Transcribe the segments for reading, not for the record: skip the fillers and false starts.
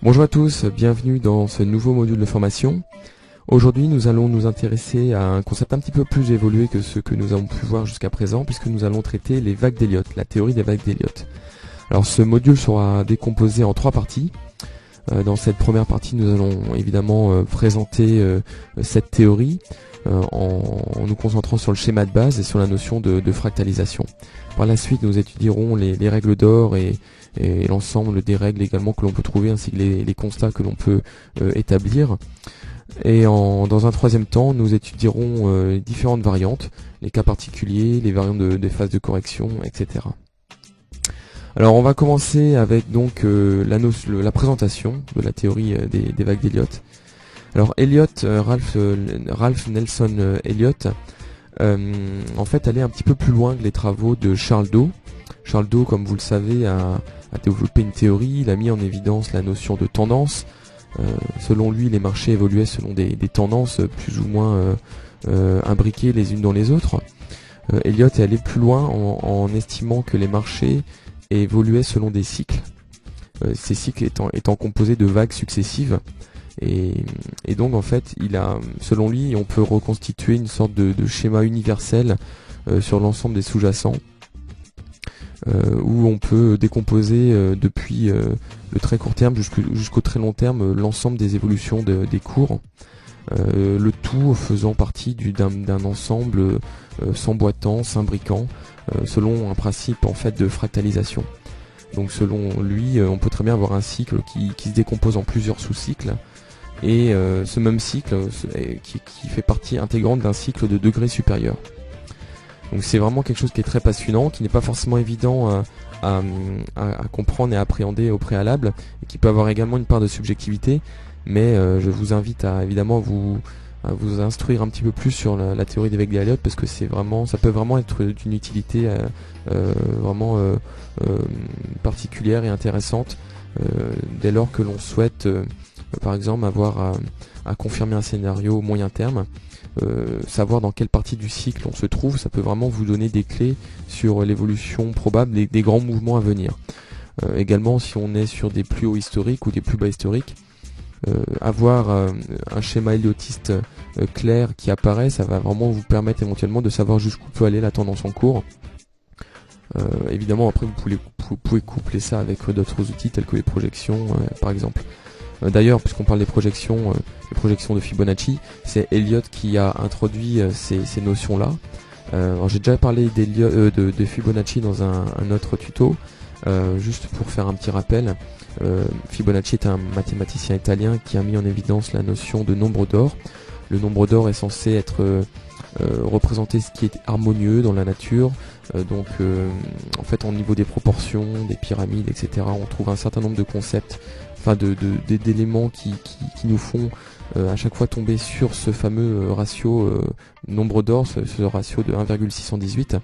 Bonjour à tous, bienvenue dans ce nouveau module de formation. Aujourd'hui, nous allons nous intéresser à un concept un petit peu plus évolué que ce que nous avons pu voir jusqu'à présent, puisque nous allons traiter les vagues d'Elliott, la théorie des vagues d'Elliott. Alors ce module sera décomposé en 3 parties. Dans cette première partie, nous allons évidemment présenter cette théorie en nous concentrant sur le schéma de base et sur la notion de fractalisation. Par la suite, nous étudierons les règles d'or et l'ensemble des règles également que l'on peut trouver, ainsi que les constats que l'on peut établir. Et dans un troisième temps, nous étudierons différentes variantes, les cas particuliers, les variantes des phases de correction, etc. Alors on va commencer avec donc la présentation de la théorie des vagues d'Elliott. Alors Elliott, Ralph Nelson Elliott, en fait allait un petit peu plus loin que les travaux de Charles Dow. Charles Dow, comme vous le savez, a développé une théorie, il a mis en évidence la notion de tendance. Selon lui, les marchés évoluaient selon des tendances plus ou moins imbriquées les unes dans les autres. Elliott est allé plus loin en estimant que les marchés évoluaient selon des cycles. Ces cycles étant composés de vagues successives. Et donc en fait, selon lui, on peut reconstituer une sorte de schéma universel sur l'ensemble des sous-jacents. Où on peut décomposer depuis le très court terme jusqu'au très long terme l'ensemble des évolutions des cours, le tout faisant partie d'un ensemble s'emboîtant, s'imbriquant, selon un principe en fait de fractalisation. Donc selon lui, on peut très bien avoir un cycle qui se décompose en plusieurs sous-cycles, et ce même cycle qui fait partie intégrante d'un cycle de degrés supérieurs. Donc c'est vraiment quelque chose qui est très passionnant, qui n'est pas forcément évident à comprendre et à appréhender au préalable, et qui peut avoir également une part de subjectivité, mais je vous invite à évidemment vous instruire un petit peu plus sur la théorie des vagues d'Elliott, parce que ça peut vraiment être d'une utilité vraiment particulière et intéressante dès lors que l'on souhaite par exemple avoir à confirmer un scénario au moyen terme. Savoir dans quelle partie du cycle on se trouve, ça peut vraiment vous donner des clés sur l'évolution probable des grands mouvements à venir. Également, si on est sur des plus hauts historiques ou des plus bas historiques, avoir un schéma heliottiste clair qui apparaît, ça va vraiment vous permettre éventuellement de savoir jusqu'où peut aller la tendance en cours. Évidemment, après vous pouvez coupler ça avec d'autres outils tels que les projections par exemple. D'ailleurs, puisqu'on parle des projections de Fibonacci, c'est Elliott qui a introduit ces notions-là. J'ai déjà parlé de Fibonacci dans un autre tuto, juste pour faire un petit rappel. Fibonacci est un mathématicien italien qui a mis en évidence la notion de nombre d'or. Le nombre d'or est censé être représenter ce qui est harmonieux dans la nature. En fait, au niveau des proportions, des pyramides, etc., on trouve un certain nombre de concepts, d'éléments qui nous font à chaque fois tomber sur ce fameux ratio nombre d'or, ce ratio de 1,618.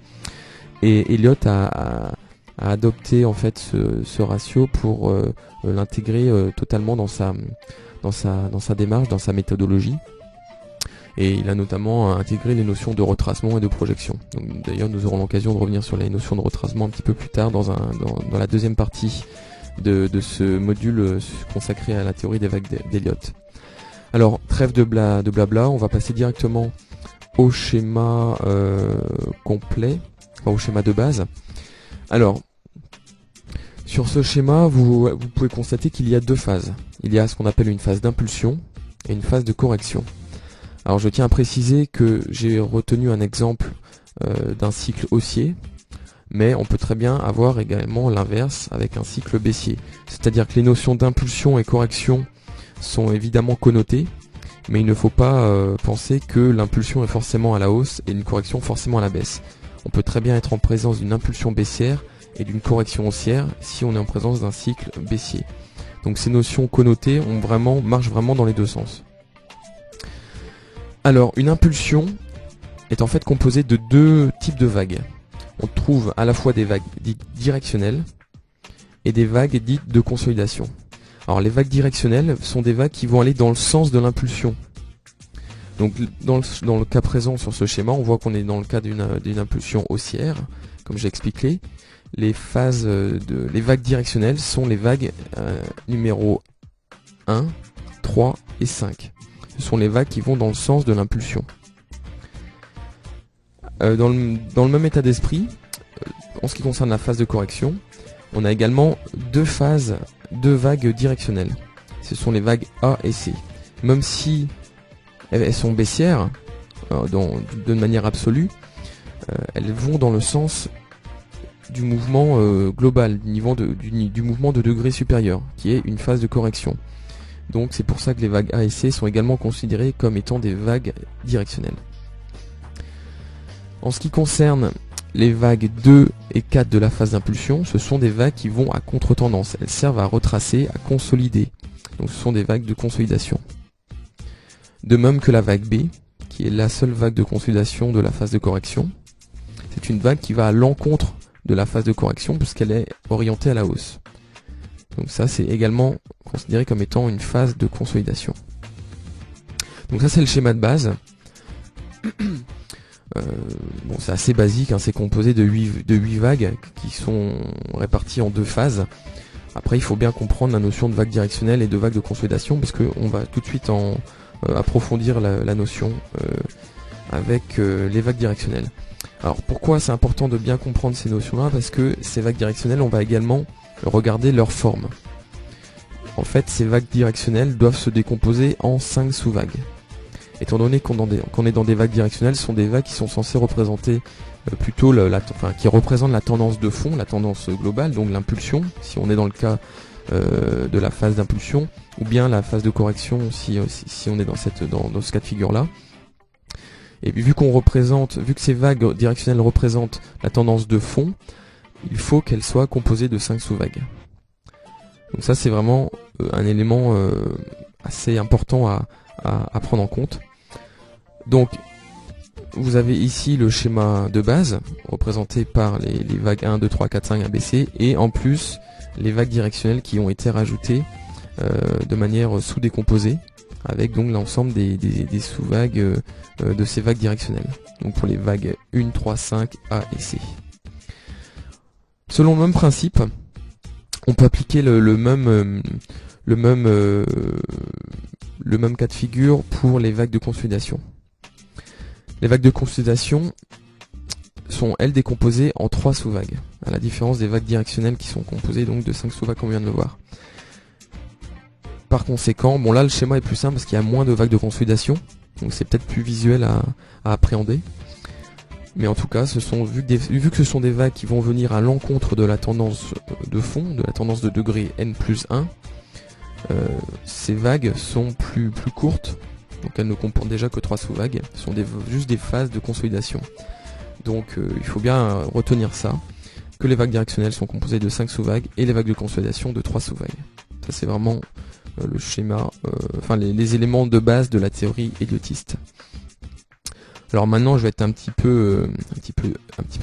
Et Elliott a adopté en fait ce ratio pour l'intégrer totalement dans sa démarche, dans sa méthodologie. Et il a notamment intégré les notions de retracement et de projection. D'ailleurs, nous aurons l'occasion de revenir sur les notions de retracement un petit peu plus tard dans la deuxième partie de ce module consacré à la théorie des vagues d'Elliott. Alors, trêve de blabla, on va passer directement au schéma complet, au schéma de base. Alors, sur ce schéma, vous pouvez constater qu'il y a 2 phases. Il y a ce qu'on appelle une phase d'impulsion et une phase de correction. Alors, je tiens à préciser que j'ai retenu un exemple d'un cycle haussier, mais on peut très bien avoir également l'inverse avec un cycle baissier. C'est-à-dire que les notions d'impulsion et correction sont évidemment connotées, mais il ne faut pas penser que l'impulsion est forcément à la hausse et une correction forcément à la baisse. On peut très bien être en présence d'une impulsion baissière et d'une correction haussière si on est en présence d'un cycle baissier. Donc ces notions connotées marchent vraiment dans les deux sens. Alors, une impulsion est en fait composée de 2 types de vagues. On trouve à la fois des vagues dites directionnelles et des vagues dites de consolidation. Alors les vagues directionnelles sont des vagues qui vont aller dans le sens de l'impulsion. Donc dans le cas présent sur ce schéma, on voit qu'on est dans le cas d'une impulsion haussière, comme j'ai expliqué. Les vagues directionnelles sont les vagues numéro 1, 3 et 5. Ce sont les vagues qui vont dans le sens de l'impulsion. Dans le même état d'esprit, en ce qui concerne la phase de correction, on a également deux vagues directionnelles. Ce sont les vagues A et C. Même si elles sont baissières, de manière absolue, elles vont dans le sens du mouvement global, du mouvement de degré supérieur, qui est une phase de correction. Donc c'est pour ça que les vagues A et C sont également considérées comme étant des vagues directionnelles. En ce qui concerne les vagues 2 et 4 de la phase d'impulsion, ce sont des vagues qui vont à contre-tendance. Elles servent à retracer, à consolider. Donc ce sont des vagues de consolidation. De même que la vague B, qui est la seule vague de consolidation de la phase de correction. C'est une vague qui va à l'encontre de la phase de correction puisqu'elle est orientée à la hausse. Donc ça c'est également considéré comme étant une phase de consolidation. Donc ça c'est le schéma de base. Bon, c'est assez basique, hein, c'est composé de 8 vagues qui sont réparties en deux phases. Après il faut bien comprendre la notion de vague directionnelle et de vague de consolidation parce qu'on va tout de suite approfondir la notion avec les vagues directionnelles. Alors pourquoi c'est important de bien comprendre ces notions-là? Parce que ces vagues directionnelles, on va également regarder leur forme. En fait, ces vagues directionnelles doivent se décomposer en 5 sous-vagues. Étant donné qu'on est dans des vagues directionnelles, ce sont des vagues qui sont censées représenter plutôt qui représentent la tendance de fond, la tendance globale, donc l'impulsion, si on est dans le cas de la phase d'impulsion, ou bien la phase de correction si on est dans ce cas de figure-là. Et puis vu que ces vagues directionnelles représentent la tendance de fond, il faut qu'elles soient composées de 5 sous-vagues. Donc ça c'est vraiment un élément assez important à prendre en compte. Donc vous avez ici le schéma de base représenté par les vagues 1, 2, 3, 4, 5 ABC et en plus les vagues directionnelles qui ont été rajoutées de manière sous-décomposée avec donc l'ensemble des sous-vagues de ces vagues directionnelles. Donc pour les vagues 1, 3, 5, A et C. Selon le même principe, on peut appliquer le même cas de figure pour les vagues de consolidation. Les vagues de consolidation sont elles décomposées en 3 sous-vagues, à la différence des vagues directionnelles qui sont composées donc de 5 sous-vagues comme on vient de le voir. Par conséquent, bon là le schéma est plus simple parce qu'il y a moins de vagues de consolidation, donc c'est peut-être plus visuel à appréhender. Mais en tout cas, vu que ce sont des vagues qui vont venir à l'encontre de la tendance de fond, de la tendance de degré n+1, ces vagues sont plus courtes, donc elles ne comportent déjà que 3 sous-vagues, ce sont juste des phases de consolidation. Donc il faut bien retenir ça, que les vagues directionnelles sont composées de 5 sous-vagues et les vagues de consolidation de 3 sous-vagues. Ça c'est vraiment le schéma, les éléments de base de la théorie héliotiste. Alors maintenant je vais être un petit peu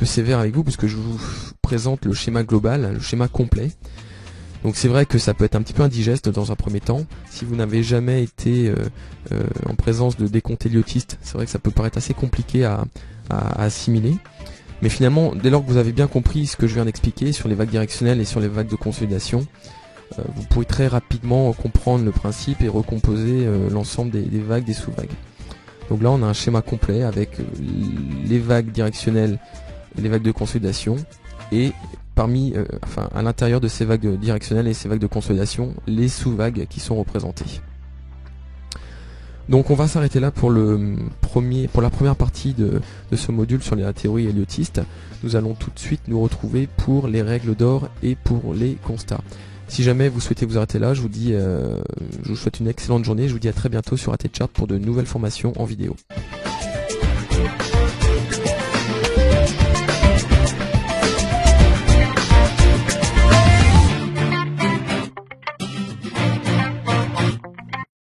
sévère avec vous puisque je vous présente le schéma global, le schéma complet. Donc c'est vrai que ça peut être un petit peu indigeste dans un premier temps. Si vous n'avez jamais été en présence de décompte héliotiste, c'est vrai que ça peut paraître assez compliqué à assimiler. Mais finalement, dès lors que vous avez bien compris ce que je viens d'expliquer sur les vagues directionnelles et sur les vagues de consolidation, vous pourrez très rapidement comprendre le principe et recomposer l'ensemble des vagues, des sous-vagues. Donc là on a un schéma complet avec les vagues directionnelles et les vagues de consolidation et à l'intérieur de ces vagues directionnelles et ces vagues de consolidation, les sous-vagues qui sont représentées. Donc on va s'arrêter là pour la première partie de ce module sur la théorie héliotiste. Nous allons tout de suite nous retrouver pour les règles d'or et pour les constats. Si jamais vous souhaitez vous arrêter là, je vous souhaite une excellente journée. Je vous dis à très bientôt sur AT Chart pour de nouvelles formations en vidéo.